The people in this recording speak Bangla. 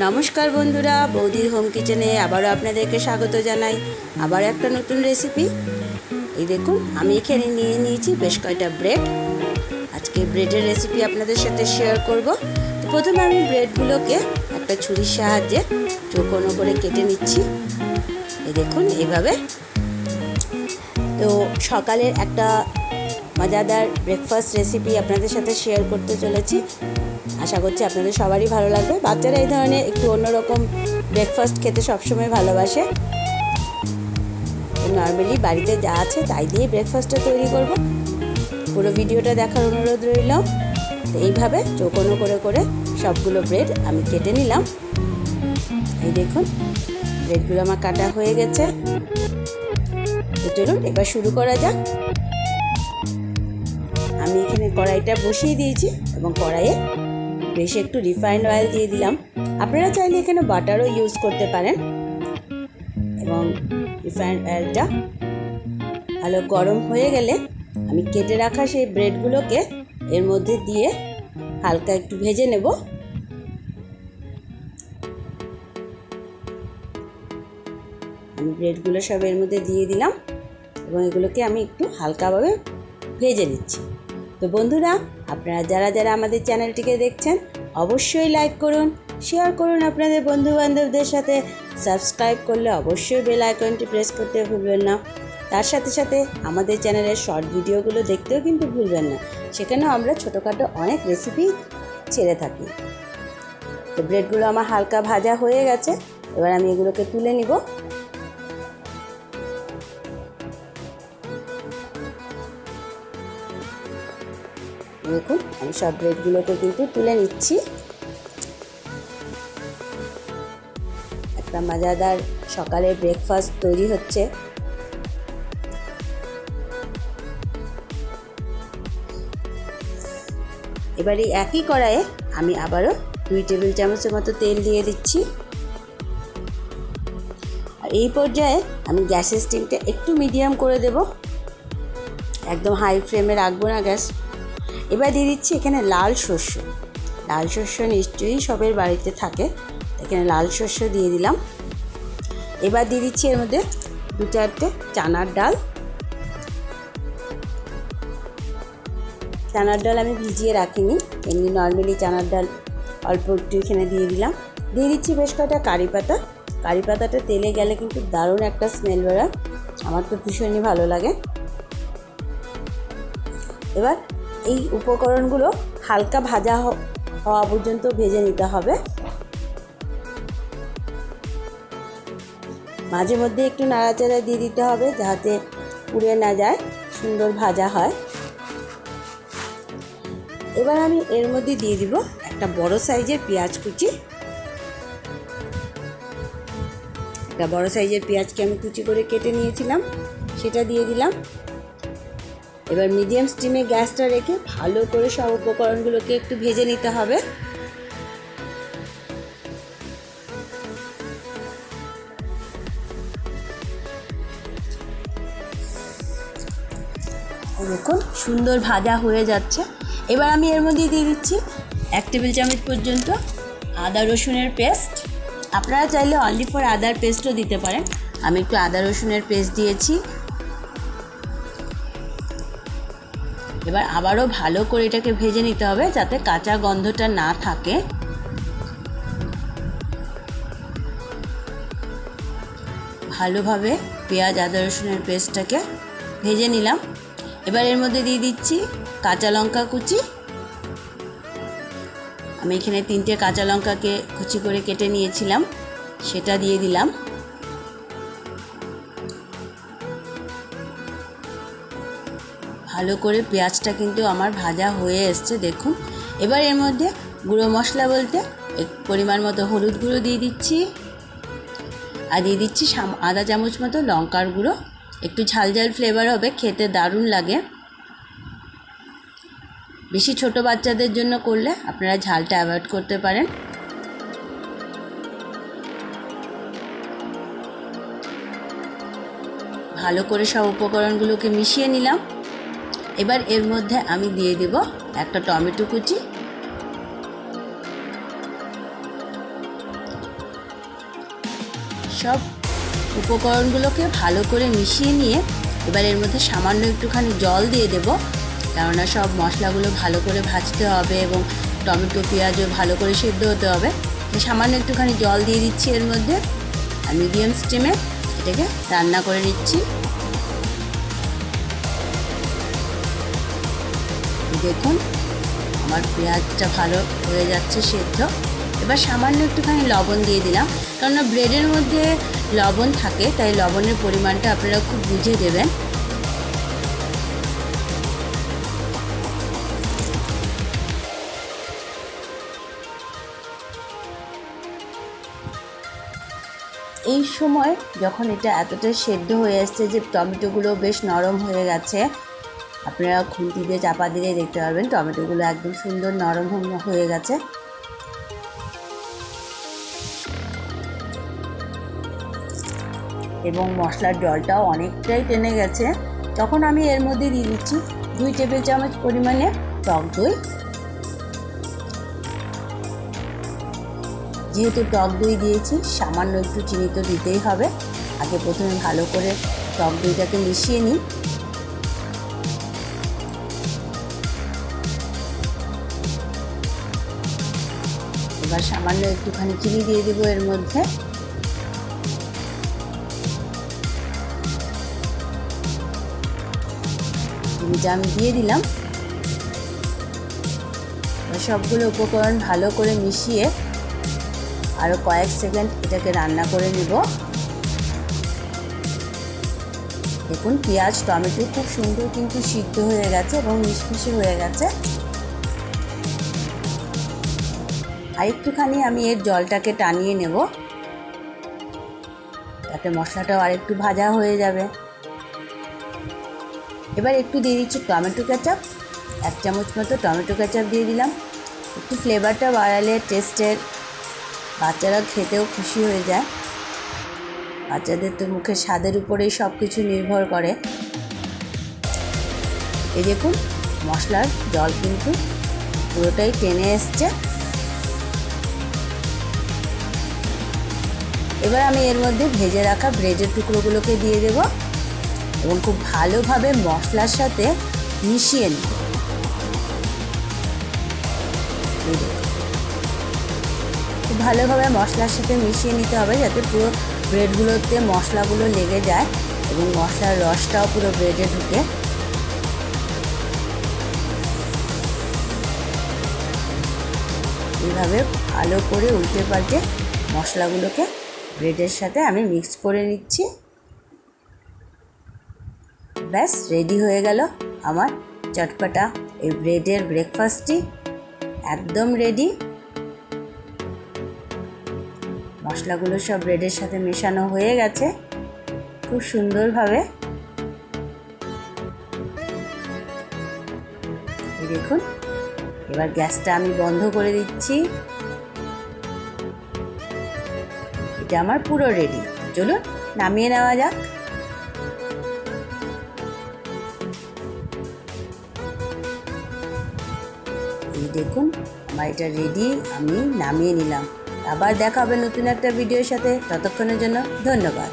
নমস্কার বন্ধুরা, বৌদির হোম কিচেনে আবারও আপনাদেরকে স্বাগত জানাই। আবার একটা নতুন রেসিপি। এই দেখুন, আমি এখানে নিয়ে নিয়েছি বেশ কয়টা ব্রেড। আজকে ব্রেডের রেসিপি আপনাদের সাথে শেয়ার করব। তো প্রথমে আমি ব্রেডগুলোকে একটা ছুরির সাহায্যে চৌকোনো করে কেটে নিচ্ছি। এই দেখুন এইভাবে। তো সকালের একটা মজাদার ব্রেকফাস্ট রেসিপি আপনাদের সাথে শেয়ার করতে চলেছি। আশা করছি আপনাদের সবারই ভালো লাগবে। বাচ্চারা এই ধরনের একটু অন্যরকম ব্রেকফাস্ট খেতে সবসময় ভালোবাসে। নর্মালি বাড়িতে যা আছে তাই দিয়ে ব্রেকফাস্টটা তৈরি করব। পুরো ভিডিওটা দেখার অনুরোধ রইল। এইভাবে চৌকোনো করে করে সবগুলো ব্রেড আমি কেটে নিলাম। এই দেখুন, ব্রেডগুলো আমার কাটা হয়ে গেছে। তো চলুন এবার শুরু করা যাক। আমি এখানে কড়াইটা বসিয়ে দিয়েছি এবং কড়াইয়ে বেশি একটু রিফাইন্ড অয়েল দিয়ে দিলাম। আপনারা চাইলে এখানে বাটারও ইউজ করতে পারেন। এবং রিফাইন্ড অয়েলটা ভালো গরম হয়ে গেলে আমি কেটে রাখা সেই ব্রেডগুলোকে এর মধ্যে দিয়ে হালকা একটু ভেজে নেব। আমি ব্রেডগুলো সব এর মধ্যে দিয়ে দিলাম এবং এগুলোকে আমি একটু হালকাভাবে ভেজে নিচ্ছি। তো বন্ধুরা, আপনারা যারা যারা আমাদের চ্যানেলটিকে দেখছেন অবশ্যই লাইক করুন, শেয়ার করুন আপনাদের বন্ধুবান্ধবদের সাথে। সাবস্ক্রাইব করলে অবশ্যই বেল আইকনটি প্রেস করতে ভুলবেন না। তার সাথে সাথে আমাদের চ্যানেলের শর্ট ভিডিওগুলো দেখতেও কিন্তু ভুলবেন না। সেখানেও আমরা ছোটোখাটো অনেক রেসিপি ছেড়ে থাকি। তো ব্রেডগুলো আমার হালকা ভাজা হয়ে গেছে। এবার আমি এগুলোকে তুলে নিব। দেখুন, আমি সব ব্রেডগুলোকে কিন্তু তুলে নিচ্ছি। একটা মজাদার সকালের ব্রেকফাস্ট তৈরি হচ্ছে। এবার এই একই কড়াইয়ে আমি আবারও 2 টেবিল চামচের মতো তেল দিয়ে দিচ্ছি। আর এই পর্যায়ে আমি গ্যাসের স্টিমটা একটু মিডিয়াম করে দেব, একদম হাই ফ্লেমে রাখবো না গ্যাস। এবার দিয়ে দিচ্ছি এখানে লাল শস্য। লাল শস্য নিশ্চয়ই সবের বাড়িতে থাকে, এখানে লাল শস্য দিয়ে দিলাম। এবার দিয়ে দিচ্ছি এর মধ্যে 2-4টে চানার ডাল। চানার ডাল আমি ভিজিয়ে রাখিনি, এমনি নর্মালি চানার ডাল অল্প একটু এখানে দিয়ে দিলাম। দিয়ে দিচ্ছি বেশ কয়টা কারি পাতা। কারি পাতাটা তেলে গেলে কিন্তু দারুণ একটা স্মেল বেরোয়, আমার তো ভীষণই ভালো লাগে। এবার এই উপকরণগুলো হালকা ভাজা হওয়া পর্যন্ত ভেজে নিতে হবে। মাঝে মধ্যে একটু নাড়াচাড়া দিয়ে দিতে হবে যাতে পুড়ে না যায়, সুন্দর ভাজা হয়। এবার আমি এর মধ্যে দিয়ে দিব একটা বড় সাইজের পেঁয়াজ কুচি। একটা বড় সাইজের পেঁয়াজকে আমি কুচি করে কেটে নিয়েছিলাম, সেটা দিয়ে দিলাম। এবার মিডিয়াম স্টিমে গ্যাসটা রেখে ভালো করে সব উপকরণগুলোকে একটু ভেজে নিতে হবে। দেখুন সুন্দর ভাজা হয়ে যাচ্ছে। এবার আমি এর মধ্যে দিয়ে দিচ্ছি 1 টেবিল চামচ পর্যন্ত আদা রসুনের পেস্ট। আপনারা চাইলে অনলি ফর আদার পেস্টও দিতে পারেন। আমি একটু আদা রসুনের পেস্ট দিয়েছি। এবার আবারও ভালো করে এটাকে ভেজে নিতে হবে যাতে কাঁচা গন্ধটা না থাকে। ভালোভাবে পেঁয়াজ আদা রসুনের পেস্টটাকে ভেজে নিলাম। এবার এর মধ্যে দিয়ে দিচ্ছি কাঁচা লঙ্কা কুচি। আমি এখানে 3টে কাঁচা লঙ্কাকে কুচি করে কেটে নিয়েছিলাম, সেটা দিয়ে দিলাম। ভালো করে পেঁয়াজটা কিন্তু আমার ভাজা হয়ে এসছে দেখুন। এবার এর মধ্যে গুঁড়ো মশলা বলতে পরিমাণ মতো হলুদ গুঁড়ো দিয়ে দিচ্ছি, আর দিয়ে দিচ্ছি আধা চামচ মতো লঙ্কার গুঁড়ো। একটু ঝাল ঝাল ফ্লেভার হবে, খেতে দারুণ লাগে। বেশি ছোট বাচ্চাদের জন্য করলে আপনারা ঝালটা অ্যাভয়েড করতে পারেন। ভালো করে সব উপকরণগুলোকে মিশিয়ে নিলাম। এবার এর মধ্যে আমি দিয়ে দেব একটা টমেটো কুচি। সব উপকরণগুলোকে ভালো করে মিশিয়ে নিয়ে এবার এর মধ্যে সামান্য একটুখানি জল দিয়ে দেব, কেননা সব মশলাগুলো ভালো করে ভাজতে হবে এবং টমেটো পেঁয়াজও ভালো করে সেদ্ধ হতে হবে। সামান্য একটুখানি জল দিয়ে দিচ্ছি এর মধ্যে, আর মিডিয়াম স্টিমে এটাকে রান্না করে নিচ্ছি। দেখুন আমার পেঁয়াজটা ভালো হয়ে যাচ্ছে সেদ্ধ। এবার সামান্য একটুখানি লবণ দিয়ে দিলাম, কেননা ব্রেডের মধ্যে লবণ থাকে, তাই লবণের পরিমাণটা আপনারা খুব বুঝে দেবেন। এই সময় যখন এটা এতটা সেদ্ধ হয়ে আসছে যে টমেটোগুলো বেশ নরম হয়ে গেছে, আপনারা খুন্তি দিয়ে চাপা দিলে দেখতে পারবেন টমেটোগুলো একদম সুন্দর নরম হয়ে গেছে। এবং মশলার জলটাও অনেকটাই টেনে গেছে। তখন আমি এর মধ্যে দিয়ে দিচ্ছি 2 টেবিল চামচ পরিমাণে টক দই। যেহেতু টক দই দিয়েছি, সামান্য একটু চিনি তো দিতেই হবে। আগে প্রথমে ভালো করে টক দইটাকে মিশিয়ে নিই। এবার সামান্য একটুখানি চিনি দিয়ে দেবো এর মধ্যে। চিনিটা আমি দিয়ে দিলাম। সবগুলো উপকরণ ভালো করে মিশিয়ে আরও কয়েক সেকেন্ড এটাকে রান্না করে নিব। দেখুন পেঁয়াজ টমেটো খুব সুন্দর কিন্তু সিদ্ধ হয়ে গেছে এবং মিশমিশে হয়ে গেছে। আর একটুখানি আমি এর জলটাকে টানিয়ে নেব, তাতে মশলাটাও আরেকটু ভাজা হয়ে যাবে। এবার একটু দিয়ে দিচ্ছি টমেটো কেচাপ, 1 চামচ মতো টমেটো কেচাপ দিয়ে দিলাম। একটু ফ্লেভারটা বাড়ালে টেস্টের বাচ্চারা খেতেও খুশি হয়ে যায়। বাচ্চাদের তো মুখের স্বাদের উপরেই সব কিছু নির্ভর করে। এই দেখুন মশলার জল কিন্তু পুরোটাই টেনে এসছে। এবার আমি এর মধ্যে ভেজে রাখা ব্রেডের টুকরোগুলোকে দিয়ে দেব এবং খুব ভালোভাবে মশলার সাথে মিশিয়ে নেব। খুব ভালোভাবে মশলার সাথে মিশিয়ে নিতে হবে, যাতে পুরো ব্রেডগুলোতে মশলাগুলো লেগে যায় এবং মশলার রসটাও পুরো ব্রেডে ঢুকে। এইভাবে ভালো করে উল্টে পাল্টে মশলাগুলোকে ব্রেডের সাথে আমি মিক্স করে নিচ্ছি। ব্যাস রেডি হয়ে গেল আমার চটপটা এই ব্রেডের ব্রেকফাস্টটি, একদম রেডি। মশলাগুলো সব ব্রেডের সাথে মেশানো হয়ে গেছে খুব সুন্দরভাবে। দেখুন এবার গ্যাসটা আমি বন্ধ করে দিচ্ছি। এটা আমার পুরো রেডি। চলুন নামিয়ে নেওয়া যাক। এই দেখুন আমার এটা রেডি, আমি নামিয়ে নিলাম। আবার দেখা হবে নতুন একটা ভিডিওর সাথে। ততক্ষণের জন্য ধন্যবাদ।